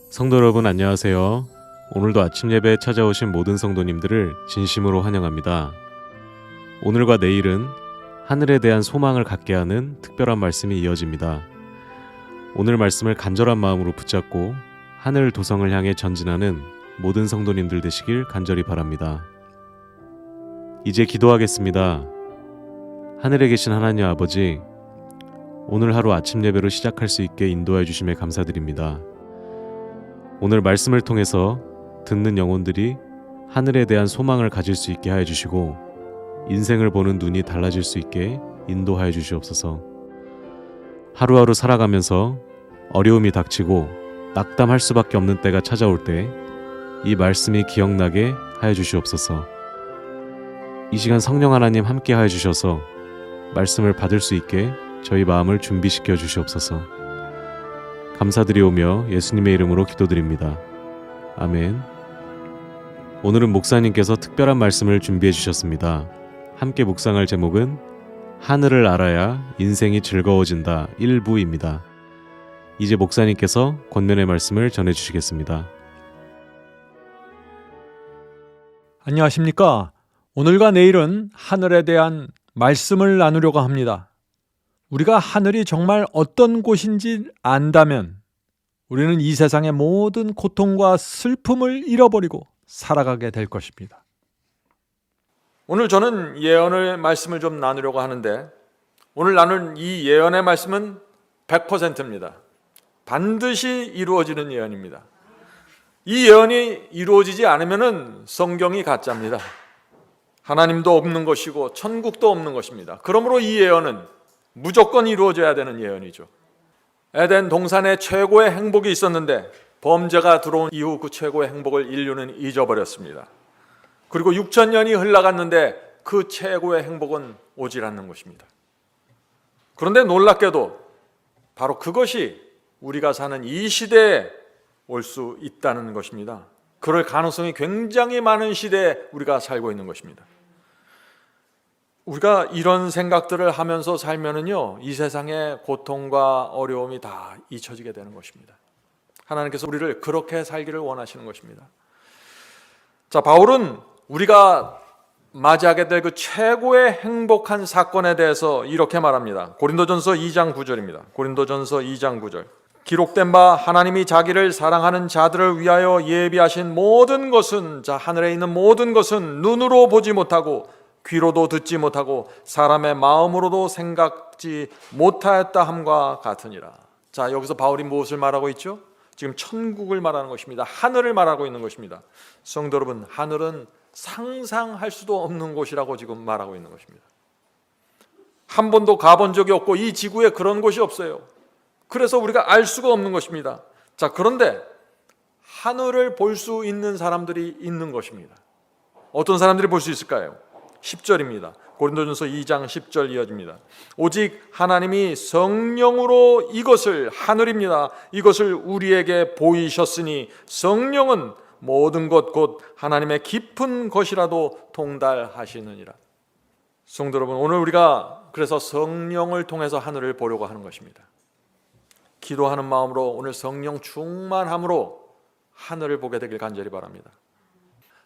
성도 여러분 안녕하세요. 오늘도 아침 예배에 찾아오신 모든 성도님들을 진심으로 환영합니다. 오늘과 내일은 하늘에 대한 소망을 갖게 하는 특별한 말씀이 이어집니다. 오늘 말씀을 간절한 마음으로 붙잡고 하늘 도성을 향해 전진하는 모든 성도님들 되시길 간절히 바랍니다. 이제 기도하겠습니다. 하늘에 계신 하나님 아버지, 오늘 하루 아침 예배로 시작할 수 있게 인도해 주심에 감사드립니다. 오늘 말씀을 통해서 듣는 영혼들이 하늘에 대한 소망을 가질 수 있게 하여 주시고 인생을 보는 눈이 달라질 수 있게 인도하여 주시옵소서. 하루하루 살아가면서 어려움이 닥치고 낙담할 수밖에 없는 때가 찾아올 때 이 말씀이 기억나게 하여 주시옵소서. 이 시간 성령 하나님 함께 하여 주셔서 말씀을 받을 수 있게 저희 마음을 준비시켜 주시옵소서. 감사드리오며 예수님의 이름으로 기도드립니다. 아멘. 오늘은 목사님께서 특별한 말씀을 준비해 주셨습니다. 함께 묵상할 제목은 하늘을 알아야 인생이 즐거워진다 1부입니다. 이제 목사님께서 권면의 말씀을 전해 주시겠습니다. 안녕하십니까? 오늘과 내일은 하늘에 대한 말씀을 나누려고 합니다. 우리가 하늘이 정말 어떤 곳인지 안다면 우리는 이 세상의 모든 고통과 슬픔을 잃어버리고 살아가게 될 것입니다. 오늘 저는 예언의 말씀을 좀 나누려고 하는데 오늘 나눌 이 예언의 말씀은 100%입니다. 반드시 이루어지는 예언입니다. 이 예언이 이루어지지 않으면 성경이 가짜입니다. 하나님도 없는 것이고 천국도 없는 것입니다. 그러므로 이 예언은 무조건 이루어져야 되는 예언이죠. 에덴 동산에 최고의 행복이 있었는데 범죄가 들어온 이후 그 최고의 행복을 인류는 잊어버렸습니다. 그리고 6,000년이 흘러갔는데 그 최고의 행복은 오질 않는 것입니다. 그런데 놀랍게도 바로 그것이 우리가 사는 이 시대에 올 수 있다는 것입니다. 그럴 가능성이 굉장히 많은 시대에 우리가 살고 있는 것입니다. 우리가 이런 생각들을 하면서 살면은요, 이 세상의 고통과 어려움이 다 잊혀지게 되는 것입니다. 하나님께서 우리를 그렇게 살기를 원하시는 것입니다. 자, 바울은 우리가 맞이하게 될 그 최고의 행복한 사건에 대해서 이렇게 말합니다. 고린도전서 2장 9절입니다. 고린도전서 2장 9절. 기록된 바 하나님이 자기를 사랑하는 자들을 위하여 예비하신 모든 것은, 자, 하늘에 있는 모든 것은 눈으로 보지 못하고 귀로도 듣지 못하고 사람의 마음으로도 생각지 못하였다 함과 같으니라. 자, 여기서 바울이 무엇을 말하고 있죠? 지금 천국을 말하는 것입니다. 하늘을 말하고 있는 것입니다. 성도 여러분, 하늘은 상상할 수도 없는 곳이라고 지금 말하고 있는 것입니다. 한 번도 가본 적이 없고 이 지구에 그런 곳이 없어요. 그래서 우리가 알 수가 없는 것입니다. 자, 그런데 하늘을 볼 수 있는 사람들이 있는 것입니다. 어떤 사람들이 볼 수 있을까요? 10절입니다. 고린도전서 2장 10절 이어집니다. 오직 하나님이 성령으로 이것을, 하늘입니다, 이것을 우리에게 보이셨으니 성령은 모든 것 곧 하나님의 깊은 것이라도 통달하시느니라. 성도 여러분, 오늘 우리가 그래서 성령을 통해서 하늘을 보려고 하는 것입니다. 기도하는 마음으로 오늘 성령 충만함으로 하늘을 보게 되길 간절히 바랍니다.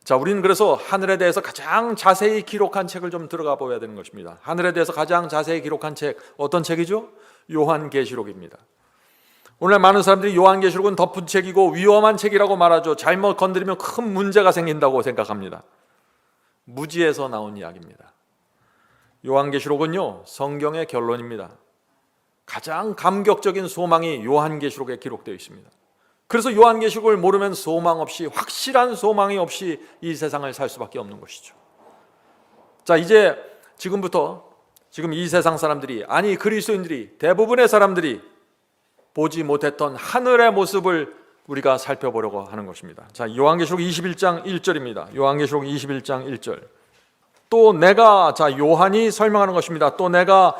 자, 우리는 그래서 하늘에 대해서 가장 자세히 기록한 책을 좀 들어가 보아야 되는 것입니다. 하늘에 대해서 가장 자세히 기록한 책, 어떤 책이죠? 요한계시록입니다. 오늘 많은 사람들이 요한계시록은 덮은 책이고 위험한 책이라고 말하죠. 잘못 건드리면 큰 문제가 생긴다고 생각합니다. 무지에서 나온 이야기입니다. 요한계시록은요, 성경의 결론입니다. 가장 감격적인 소망이 요한계시록에 기록되어 있습니다. 그래서 요한계시록을 모르면 소망 없이, 확실한 소망이 없이 이 세상을 살 수밖에 없는 것이죠. 자, 이제 지금부터 지금 이 세상 사람들이, 아니 그리스도인들이, 대부분의 사람들이 보지 못했던 하늘의 모습을 우리가 살펴보려고 하는 것입니다. 자, 요한계시록 21장 1절입니다. 요한계시록 21장 1절. 또 내가, 자, 요한이 설명하는 것입니다. 또 내가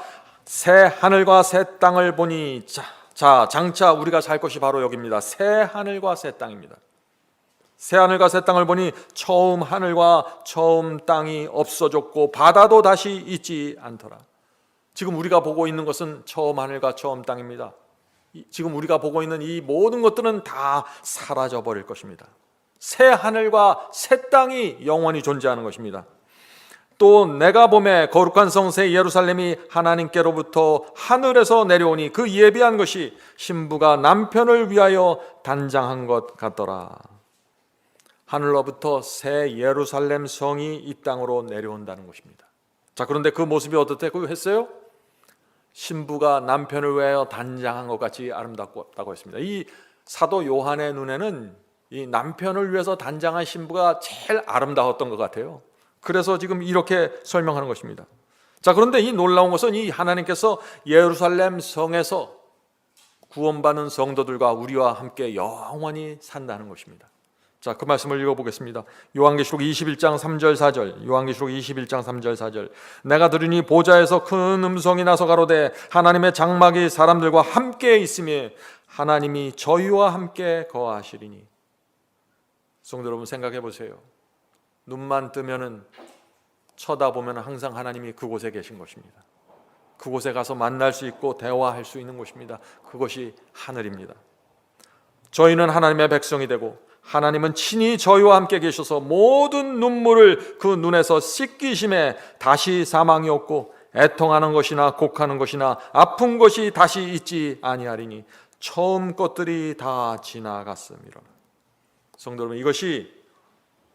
새 하늘과 새 땅을 보니, 자, 장차 우리가 살 것이 바로 여기입니다. 새 하늘과 새 땅입니다. 새 하늘과 새 땅을 보니 처음 하늘과 처음 땅이 없어졌고 바다도 다시 있지 않더라. 지금 우리가 보고 있는 것은 처음 하늘과 처음 땅입니다. 지금 우리가 보고 있는 이 모든 것들은 다 사라져 버릴 것입니다. 새 하늘과 새 땅이 영원히 존재하는 것입니다. 또 내가 보매 거룩한 성 새 예루살렘이 하나님께로부터 하늘에서 내려오니 그 예비한 것이 신부가 남편을 위하여 단장한 것 같더라. 하늘로부터 새 예루살렘 성이 이 땅으로 내려온다는 것입니다. 자, 그런데 그 모습이 어떻다고 했어요? 신부가 남편을 위하여 단장한 것 같이 아름답다고 했습니다. 이 사도 요한의 눈에는 이 남편을 위해서 단장한 신부가 제일 아름다웠던 것 같아요. 그래서 지금 이렇게 설명하는 것입니다. 자, 그런데 이 놀라운 것은 이 하나님께서 예루살렘 성에서 구원받는 성도들과 우리와 함께 영원히 산다는 것입니다. 자, 그 말씀을 읽어보겠습니다. 요한계시록 21장 3절 4절. 요한계시록 21장 3절 4절. 내가 들으니 보좌에서 큰 음성이 나서 가로되 하나님의 장막이 사람들과 함께 있으며 하나님이 저희와 함께 거하시리니. 성도 여러분, 생각해 보세요. 눈만 뜨면은 쳐다보면 항상 하나님이 그곳에 계신 것입니다. 그곳에 가서 만날 수 있고 대화할 수 있는 곳입니다. 그것이 하늘입니다. 저희는 하나님의 백성이 되고 하나님은 친히 저희와 함께 계셔서 모든 눈물을 그 눈에서 씻기심에 다시 사망이 없고 애통하는 것이나 곡하는 것이나 아픈 것이 다시 있지 아니하리니 처음 것들이 다 지나갔음이라. 성도 여러분, 이것이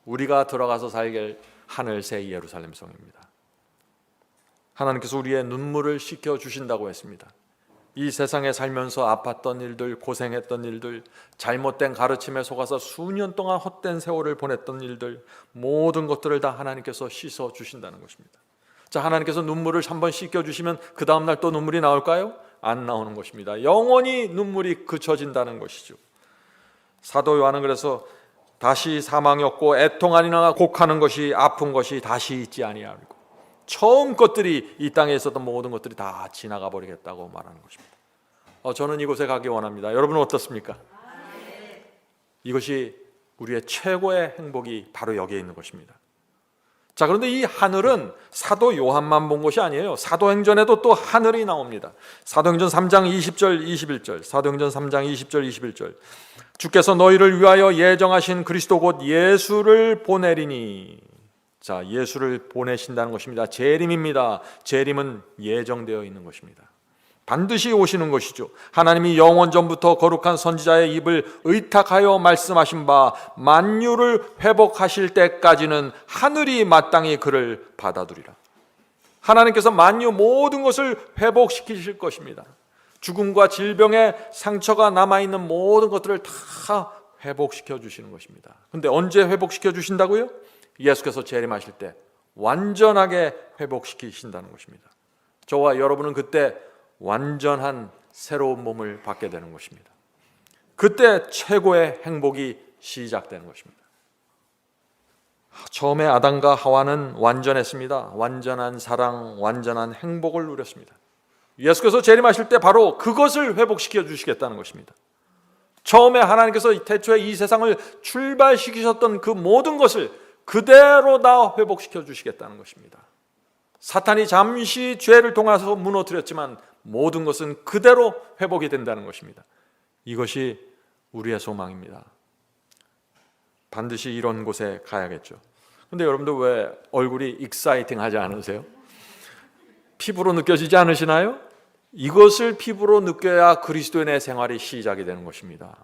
우리가 들어가서 살게 하늘 새 예루살렘 성입니다. 하나님께서 우리의 눈물을 씻겨 주신다고 했습니다. 이 세상에 살면서 아팠던 일들, 고생했던 일들, 잘못된 가르침에 속아서 수년 동안 헛된 세월을 보냈던 일들, 모든 것들을 다 하나님께서 씻어 주신다는 것입니다. 자, 하나님께서 눈물을 한번 씻겨 주시면 그 다음 날 또 눈물이 나올까요? 안 나오는 것입니다. 영원히 눈물이 그쳐진다는 것이죠. 사도 요한은 그래서 다시 사망이 없고 애통하니나 곡하는 것이 아픈 것이 다시 있지 아니하리고 처음 것들이 이 땅에 있었던 모든 것들이 다 지나가 버리겠다고 말하는 것입니다. 저는 이곳에 가기 원합니다. 여러분은 어떻습니까? 이것이 우리의 최고의 행복이 바로 여기에 있는 것입니다. 자, 그런데 이 하늘은 사도 요한만 본 것이 아니에요. 사도행전에도 또 하늘이 나옵니다. 사도행전 3장 20절 21절. 사도행전 3장 20절 21절. 주께서 너희를 위하여 예정하신 그리스도 곧 예수를 보내리니. 자, 예수를 보내신다는 것입니다. 재림입니다. 재림은 예정되어 있는 것입니다. 반드시 오시는 것이죠. 하나님이 영원 전부터 거룩한 선지자의 입을 의탁하여 말씀하신 바 만유를 회복하실 때까지는 하늘이 마땅히 그를 받아두리라. 하나님께서 만유 모든 것을 회복시키실 것입니다. 죽음과 질병의 상처가 남아있는 모든 것들을 다 회복시켜 주시는 것입니다. 그런데 언제 회복시켜 주신다고요? 예수께서 재림하실 때 완전하게 회복시키신다는 것입니다. 저와 여러분은 그때 완전한 새로운 몸을 받게 되는 것입니다. 그때 최고의 행복이 시작되는 것입니다. 처음에 아담과 하와는 완전했습니다. 완전한 사랑, 완전한 행복을 누렸습니다. 예수께서 재림하실 때 바로 그것을 회복시켜 주시겠다는 것입니다. 처음에 하나님께서 태초에 이 세상을 출발시키셨던 그 모든 것을 그대로 다 회복시켜 주시겠다는 것입니다. 사탄이 잠시 죄를 통해서 무너뜨렸지만 모든 것은 그대로 회복이 된다는 것입니다. 이것이 우리의 소망입니다. 반드시 이런 곳에 가야겠죠. 근데 여러분들 왜 얼굴이 익사이팅 하지 않으세요? 피부로 느껴지지 않으시나요? 이것을 피부로 느껴야 그리스도인의 생활이 시작이 되는 것입니다.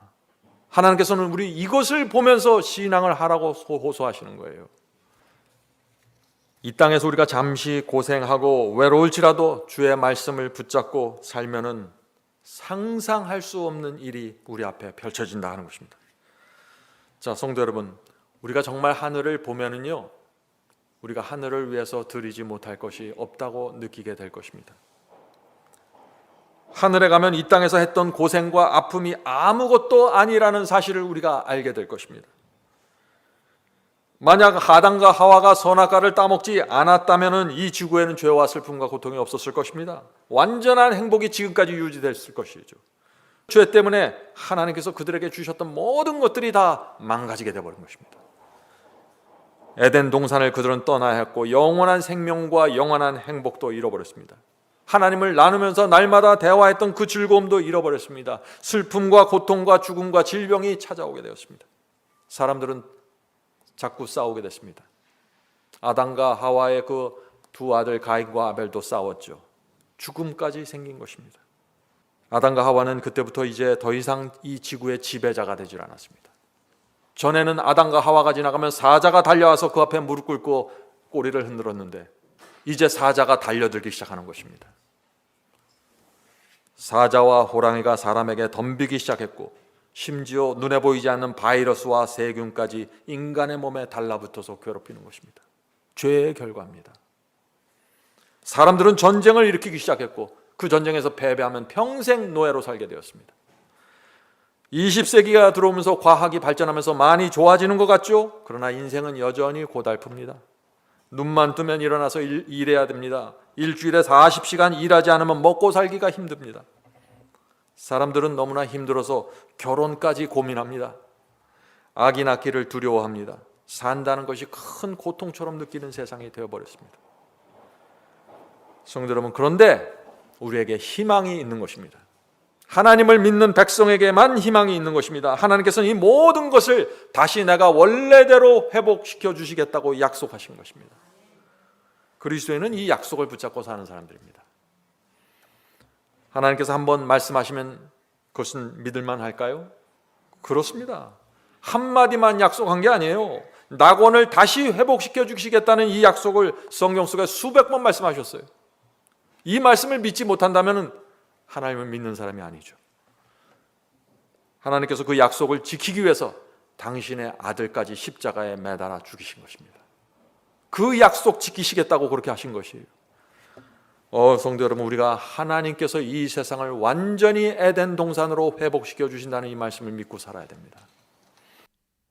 하나님께서는 우리 이것을 보면서 신앙을 하라고 호소하시는 거예요. 이 땅에서 우리가 잠시 고생하고 외로울지라도 주의 말씀을 붙잡고 살면은 상상할 수 없는 일이 우리 앞에 펼쳐진다 하는 것입니다. 자, 성도 여러분, 우리가 정말 하늘을 보면은요, 우리가 하늘을 위해서 드리지 못할 것이 없다고 느끼게 될 것입니다. 하늘에 가면 이 땅에서 했던 고생과 아픔이 아무것도 아니라는 사실을 우리가 알게 될 것입니다. 만약 아담과 하와가 선악과를 따먹지 않았다면 이 지구에는 죄와 슬픔과 고통이 없었을 것입니다. 완전한 행복이 지금까지 유지됐을 것이죠. 죄 때문에 하나님께서 그들에게 주셨던 모든 것들이 다 망가지게 되어버린 것입니다. 에덴 동산을 그들은 떠나야 했고 영원한 생명과 영원한 행복도 잃어버렸습니다. 하나님을 나누면서 날마다 대화했던 그 즐거움도 잃어버렸습니다. 슬픔과 고통과 죽음과 질병이 찾아오게 되었습니다. 사람들은 자꾸 싸우게 됐습니다. 아담과 하와의 그 두 아들 가인과 아벨도 싸웠죠. 죽음까지 생긴 것입니다. 아담과 하와는 그때부터 이제 더 이상 이 지구의 지배자가 되질 않았습니다. 전에는 아담과 하와가 지나가면 사자가 달려와서 그 앞에 무릎 꿇고 꼬리를 흔들었는데 이제 사자가 달려들기 시작하는 것입니다. 사자와 호랑이가 사람에게 덤비기 시작했고 심지어 눈에 보이지 않는 바이러스와 세균까지 인간의 몸에 달라붙어서 괴롭히는 것입니다. 죄의 결과입니다. 사람들은 전쟁을 일으키기 시작했고 그 전쟁에서 패배하면 평생 노예로 살게 되었습니다. 20세기가 들어오면서 과학이 발전하면서 많이 좋아지는 것 같죠? 그러나 인생은 여전히 고달픕니다. 눈만 뜨면 일어나서 일해야 됩니다. 일주일에 40시간 일하지 않으면 먹고 살기가 힘듭니다. 사람들은 너무나 힘들어서 결혼까지 고민합니다. 아기 낳기를 두려워합니다. 산다는 것이 큰 고통처럼 느끼는 세상이 되어버렸습니다. 성도 여러분, 그런데 우리에게 희망이 있는 것입니다. 하나님을 믿는 백성에게만 희망이 있는 것입니다. 하나님께서는 이 모든 것을 다시 내가 원래대로 회복시켜 주시겠다고 약속하신 것입니다. 그리스도인은 이 약속을 붙잡고 사는 사람들입니다. 하나님께서 한번 말씀하시면 그것은 믿을만 할까요? 그렇습니다. 한마디만 약속한 게 아니에요. 낙원을 다시 회복시켜 주시겠다는 이 약속을 성경 속에 수백 번 말씀하셨어요. 이 말씀을 믿지 못한다면 하나님을 믿는 사람이 아니죠. 하나님께서 그 약속을 지키기 위해서 당신의 아들까지 십자가에 매달아 죽이신 것입니다. 그 약속 지키시겠다고 그렇게 하신 것이에요. 성도 여러분, 우리가 하나님께서 이 세상을 완전히 에덴 동산으로 회복시켜 주신다는 이 말씀을 믿고 살아야 됩니다.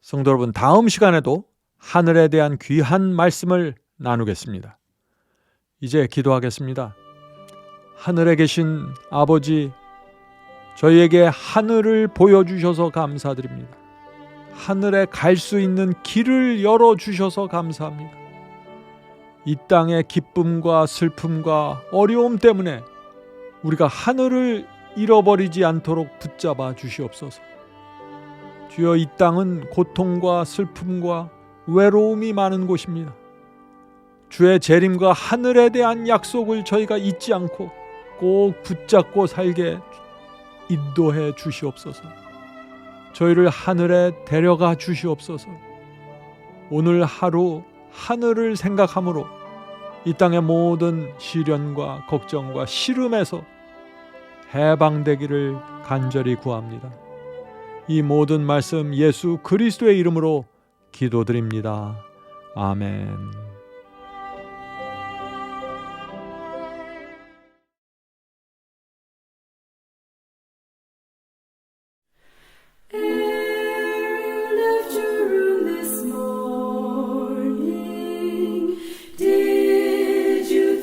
성도 여러분, 다음 시간에도 하늘에 대한 귀한 말씀을 나누겠습니다. 이제 기도하겠습니다. 하늘에 계신 아버지, 저희에게 하늘을 보여주셔서 감사드립니다. 하늘에 갈 수 있는 길을 열어주셔서 감사합니다. 이 땅의 기쁨과 슬픔과 어려움 때문에 우리가 하늘을 잃어버리지 않도록 붙잡아 주시옵소서. 주여, 이 땅은 고통과 슬픔과 외로움이 많은 곳입니다. 주의 재림과 하늘에 대한 약속을 저희가 잊지 않고 꼭 붙잡고 살게 인도해 주시옵소서. 저희를 하늘에 데려가 주시옵소서. 오늘 하루 하늘을 생각함으로 이 땅의 모든 시련과 걱정과 시름에서 해방되기를 간절히 구합니다. 이 모든 말씀 예수 그리스도의 이름으로 기도드립니다. 아멘. Did you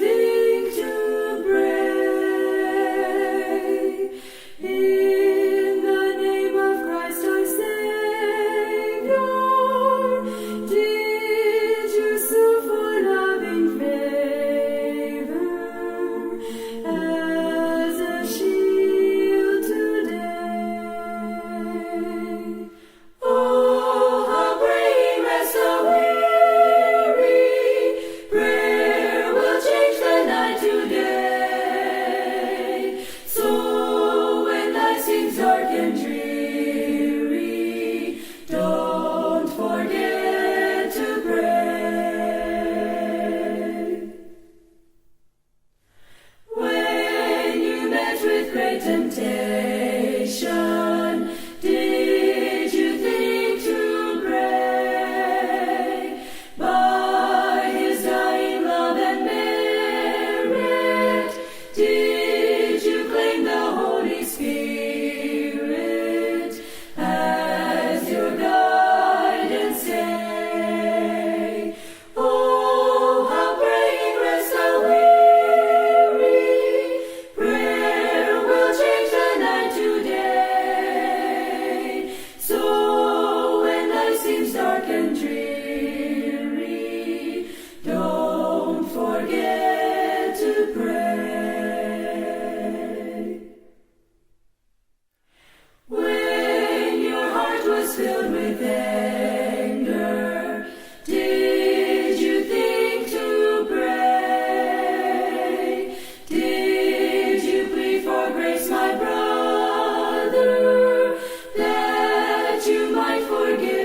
filled with anger, did you think to pray? Did you plead for grace, my brother, that you might forgive?